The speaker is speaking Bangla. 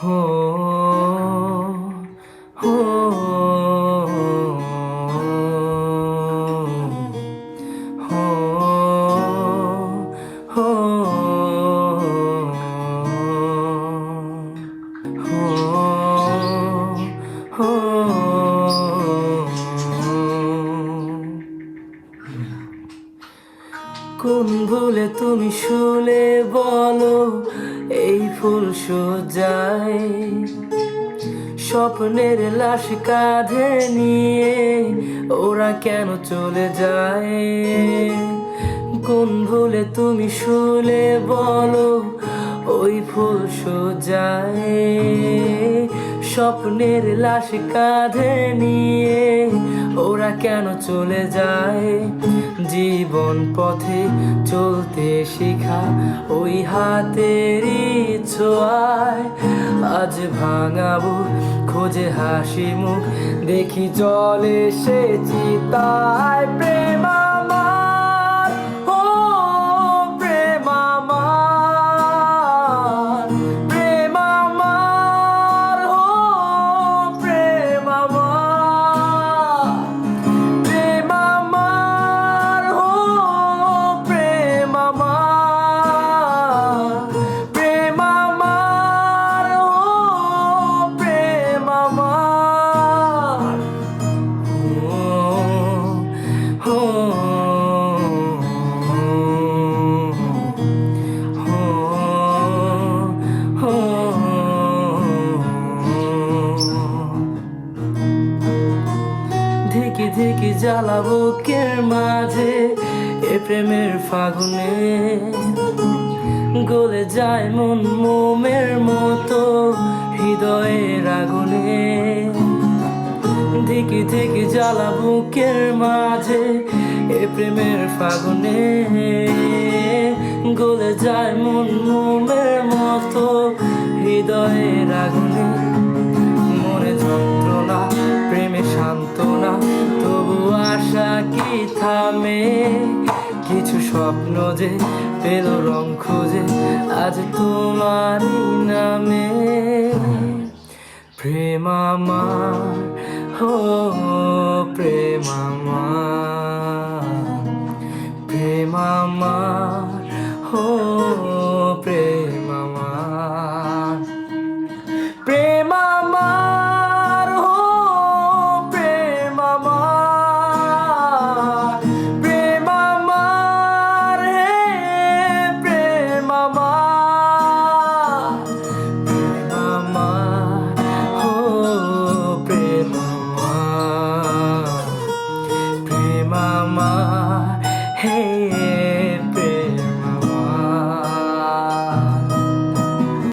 হো হো হো হো হো কোন ভুলে তুমি শুলে বলো এই ফুল সজ্জায় স্বপ্নের লাশ কাঁধে নিয়ে ওরা কেন চলে যায়? কোন ভুলে তুমি শুলে বলো ওই ফুল সজ্জায় স্বপ্নের লাশ কাঁধে নিয়ে ওরা কেন চলে যায়? জীবন পথে চলতে শেখা ওই হাতেরই ছোঁয়ায় আজ ভাঙাবো খোঁজে হাসি মুখ দেখি জলে সে চিতায়। প্রেম আমার, ও প্রেম আমার, প্রেম আমার, ও প্রেম আমার, প্রেম আমার, ও প্রেম আমার, প্রেম আমার, ও প্রেম আমার। হো হো ধিকি ধিকি জ্বালা বুকের মাঝে এ প্রেমের ফাগুনে গলে যায় মন মোমের মতো হৃদয়ের আগুনে। ধিকি ধিকি জ্বালা বুকের মাঝে এ প্রেমের ফাগুনে গলে যায় মন মোমের মতো হৃদয়ের আগুনে। মনে যন্ত্রণা প্রেমে সান্ত্বনা তবু আশা কি থামে? কিছু স্বপ্ন যে পেল রং খুঁজে আজ তোমারই নামে। প্রেম আমার, হো প্রেম আমার, প্রেম আমার, হো প্রেম আমার, প্রেম আমার, হো প্রেম আমার, প্রেম আমার, হে প্রেম আমার, প্রেম আমার, হো প্রেম আমার, প্রেম আমার।